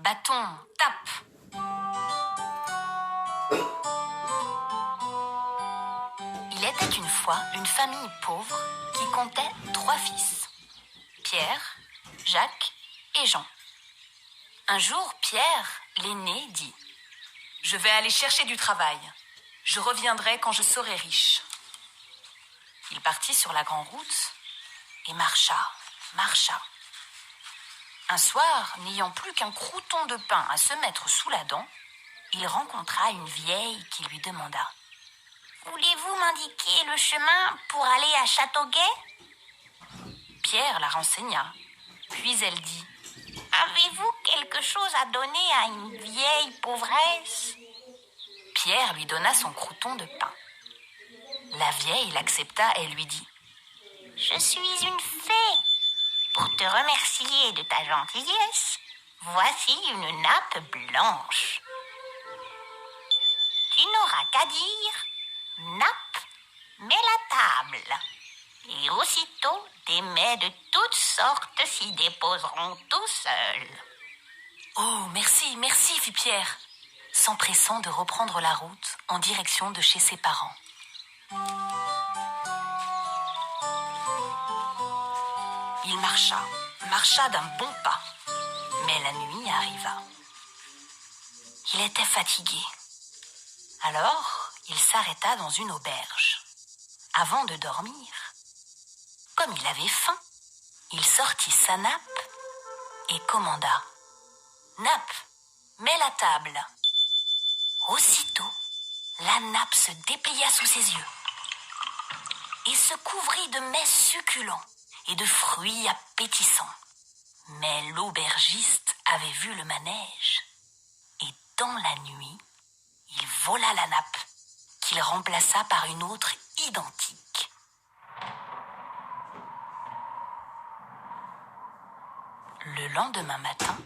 bâton, tape. Il était une fois une famille pauvre qui comptait 3 fils. Pierre, Jacques et Jean. Un jour, Pierre, l'aîné, dit « Je vais aller chercher du travail. Je reviendrai quand je serai riche. » Il partit sur la grande route et marcha. Un soir, n'ayant plus qu'un croûton de pain à se mettre sous la dent, il rencontra une vieille qui lui demanda « Voulez-vous m'indiquer le chemin pour aller à Châteauguay ?» Pierre la renseigna, puis elle dit « Avez-vous quelque chose à donner à une vieille pauvresse ?» Pierre lui donna son croûton de pain. La vieille l'accepta et lui dit « Je suis une fée. Pour te remercier de ta gentillesse, voici une nappe blanche. Tu n'auras qu'à dire « Nappe, mets la table ». Et aussitôt, des mets de toutes sortes s'y déposeront tout seuls. « Oh, merci, merci, fit Pierre, s'empressant de reprendre la route en direction de chez ses parents. Il marcha d'un bon pas, mais la nuit arriva. Il était fatigué. Alors, il s'arrêta dans une auberge. Avant de dormir, comme il avait faim, il sortit sa nappe et commanda « Nappe, mets la table !» Aussitôt, la nappe se déplia sous ses yeux et se couvrit de mets succulents et de fruits appétissants. Mais l'aubergiste avait vu le manège et dans la nuit, il vola la nappe qu'il remplaça par une autre identique. Le lendemain matin,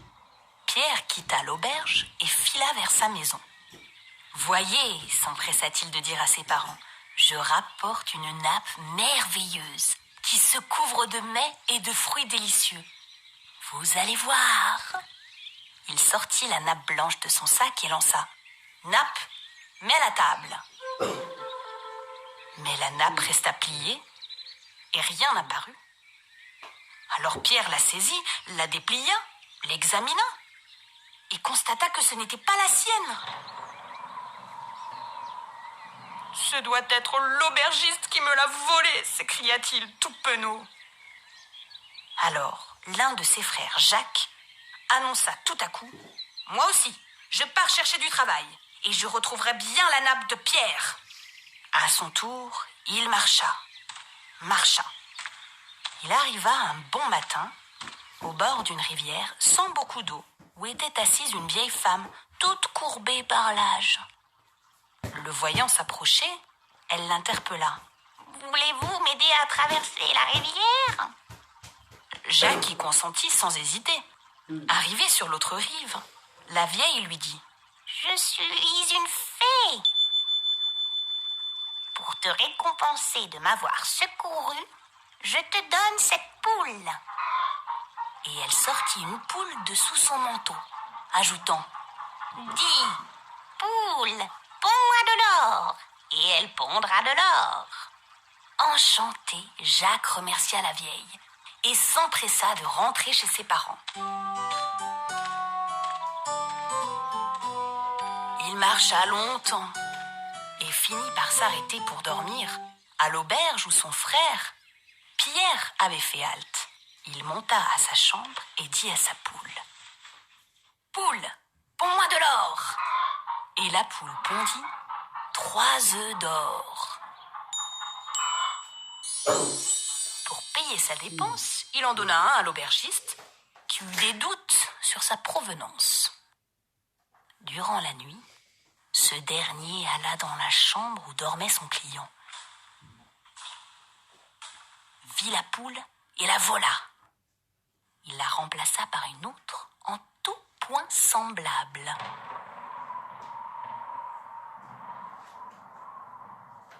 Pierre quitta l'auberge et fila vers sa maison. « Voyez, s'empressa-t-il de dire à ses parents, je rapporte une nappe merveilleuse qui se couvre de mets et de fruits délicieux. Vous allez voir. » Il sortit la nappe blanche de son sac et lança « Nappe, mets la table !» Mais la nappe resta pliée et rien n'apparut. Alors Pierre la saisit, la déplia, l'examina et constata que ce n'était pas la sienne. « Ce doit être l'aubergiste qui me l'a volée !» s'écria-t-il tout penaud. Alors, l'un de ses frères, Jacques, annonça tout à coup « Moi aussi, je pars chercher du travail et je retrouverai bien la nappe de Pierre. » À son tour, il marcha. Il arriva un bon matin au bord d'une rivière sans beaucoup d'eau où était assise une vieille femme toute courbée par l'âge. Le voyant s'approcher, elle l'interpella. « Voulez-vous m'aider à traverser la rivière ?» Jacques y consentit sans hésiter. Arrivé sur l'autre rive, la vieille lui dit « Je suis une fée. Pour te récompenser de m'avoir secouru, je te donne cette poule. » Et elle sortit une poule de sous son manteau, ajoutant « Dis, poule, ponds-moi de l'or, et elle pondra de l'or. » Enchanté, Jacques remercia la vieille et s'empressa de rentrer chez ses parents. Il marcha longtemps et finit par s'arrêter pour dormir à l'auberge où son frère, Pierre, avait fait halte. Il monta à sa chambre et dit à sa poule « Poule, ponds-moi de l'or !» Et la poule pondit 3 œufs d'or. Pour payer sa dépense, il en donna un à l'aubergiste qui eut des doutes sur sa provenance. Durant la nuit, ce dernier alla dans la chambre où dormait son client, vit la poule et la vola. Il la remplaça par une autre en tout point semblable.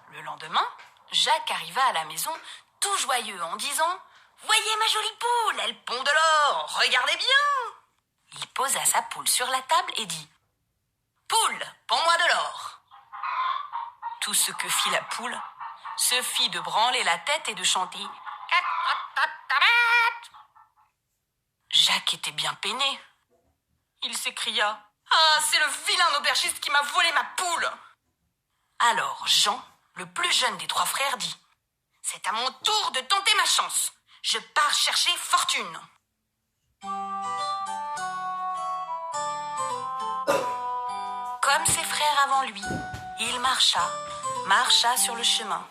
Le lendemain, Jacques arriva à la maison tout joyeux en disant « Voyez ma jolie poule, elle pond de l'or, regardez bien !» Il posa sa poule sur la table et dit « Poule, ponds-moi de l'or !» Tout ce que fit la poule, se fit de branler la tête et de chanter « Jacques était bien peiné. Il s'écria « Ah, c'est le vilain aubergiste qui m'a volé ma poule !» Alors Jean, le plus jeune des 3 frères, dit « C'est à mon tour de tenter ma chance. Je pars chercher fortune. » Comme ses frères avant lui, il marcha sur le chemin.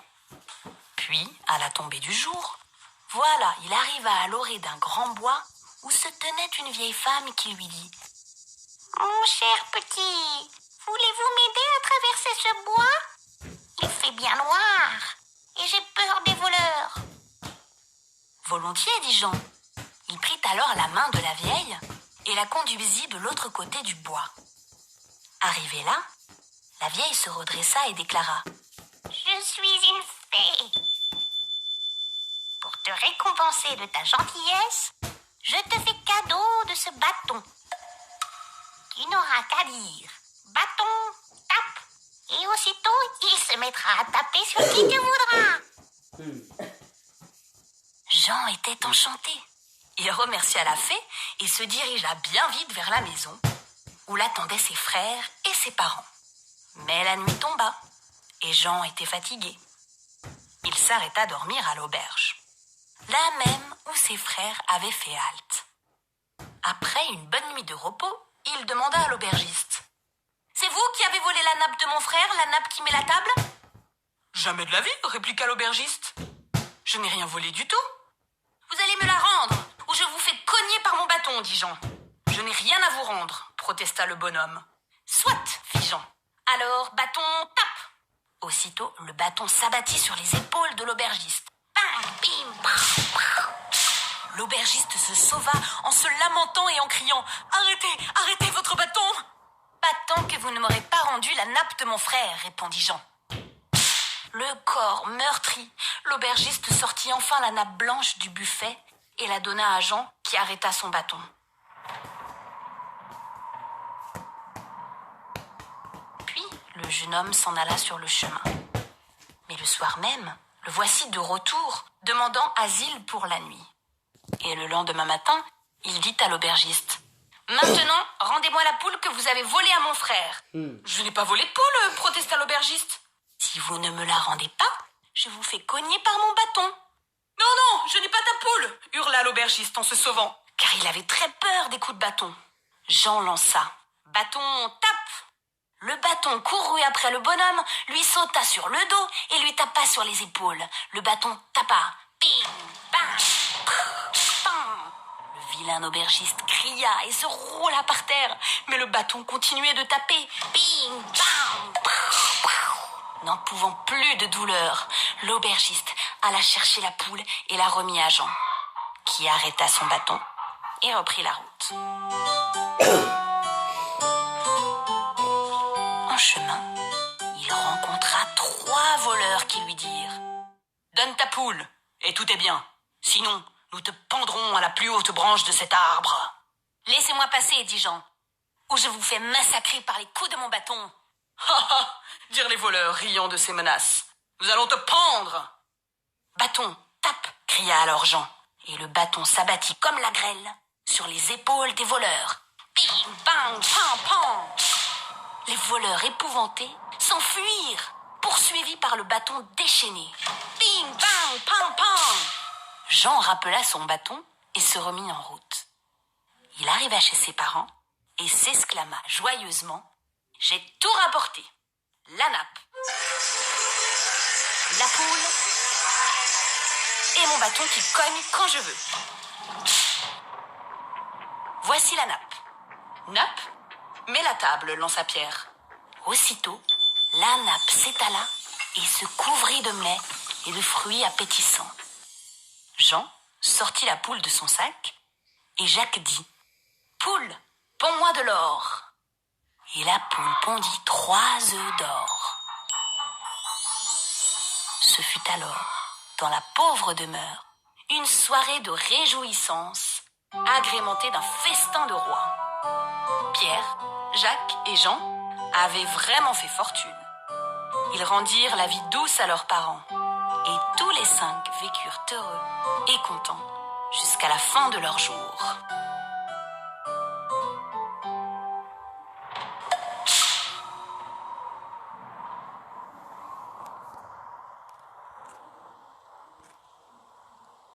Puis, à la tombée du jour, voilà, il arriva à l'orée d'un grand bois où se tenait une vieille femme qui lui dit « Mon cher petit, voulez-vous m'aider à traverser ce bois? Il fait bien noir et j'ai peur des voleurs. » Volontiers, dit Jean. Il prit alors la main de la vieille et la conduisit de l'autre côté du bois. Arrivé là, la vieille se redressa et déclara « Je suis une fée. Pour te récompenser de ta gentillesse, je te fais cadeau de ce bâton. Tu n'auras qu'à dire « Bâton, tape !» et aussitôt il se mettra à taper sur qui tu voudras. » Jean était enchanté. Il remercia la fée et se dirigea bien vite vers la maison où l'attendaient ses frères et ses parents. Mais la nuit tomba et Jean était fatigué. Il s'arrêta dormir à l'auberge, là même où ses frères avaient fait halte. Après une bonne nuit de repos, il demanda à l'aubergiste « C'est vous qui avez volé la nappe de mon frère, la nappe qui met la table ?»« Jamais de la vie, répliqua l'aubergiste. Je n'ai rien volé du tout. »« Vous allez me la rendre, ou je vous fais cogner par mon bâton, dit Jean. »« Je n'ai rien à vous rendre, protesta le bonhomme. »« Soit, fit Jean. Alors, bâton, tape !» Aussitôt, le bâton s'abattit sur les épaules de l'aubergiste. Bang, bim, pow, pow. L'aubergiste se sauva en se lamentant et en criant « Arrêtez, arrêtez votre bâton !»« Pas tant que vous ne m'aurez pas rendu la nappe de mon frère, répondit Jean. Le corps meurtri, l'aubergiste sortit enfin la nappe blanche du buffet et la donna à Jean qui arrêta son bâton. Puis le jeune homme s'en alla sur le chemin. Mais le soir même, le voici de retour, demandant asile pour la nuit. Et le lendemain matin, il dit à l'aubergiste « Maintenant, rendez-moi la poule que vous avez volée à mon frère. »« Je n'ai pas volé de poule, protesta l'aubergiste. »« Si vous ne me la rendez pas, je vous fais cogner par mon bâton. »« Non, non, je n'ai pas ta poule !» hurla l'aubergiste en se sauvant, car il avait très peur des coups de bâton. Jean lança « Bâton, tape !» Le bâton courut après le bonhomme, lui sauta sur le dos et lui tapa sur les épaules. Le bâton tapa. Bing, bang, bang. Le vilain aubergiste cria et se roula par terre, mais le bâton continuait de taper. Bing, bang. N'en pouvant plus de douleur, l'aubergiste alla chercher la poule et la remit à Jean, qui arrêta son bâton et reprit la route. En chemin, il rencontra 3 voleurs qui lui dirent « Donne ta poule, et tout est bien. Sinon, nous te pendrons à la plus haute branche de cet arbre. »« Laissez-moi passer, dit Jean, ou je vous fais massacrer par les coups de mon bâton. »« Ha ha !» dirent les voleurs, riant de ces menaces. « Nous allons te pendre !»« Bâton, tape !» cria alors Jean, et le bâton s'abattit comme la grêle sur les épaules des voleurs. Bing, bang, pam, pam. Les voleurs épouvantés s'enfuirent, poursuivis par le bâton déchaîné. Bing, bang, pam, pam. Jean rappela son bâton et se remit en route. Il arriva chez ses parents et s'exclama joyeusement « J'ai tout rapporté. La nappe, la poule et mon bâton qui cogne quand je veux. Voici la nappe. Nappe, mets la table, lança Pierre. Aussitôt, la nappe s'étala et se couvrit de mets et de fruits appétissants. Jean sortit la poule de son sac et Jacques dit « Poule, ponds-moi de l'or !» Et la poule pondit 3 œufs d'or. Ce fut alors, dans la pauvre demeure, une soirée de réjouissance agrémenté d'un festin de roi. Pierre, Jacques et Jean avaient vraiment fait fortune. Ils rendirent la vie douce à leurs parents, et tous les 5 vécurent heureux et contents jusqu'à la fin de leurs jours.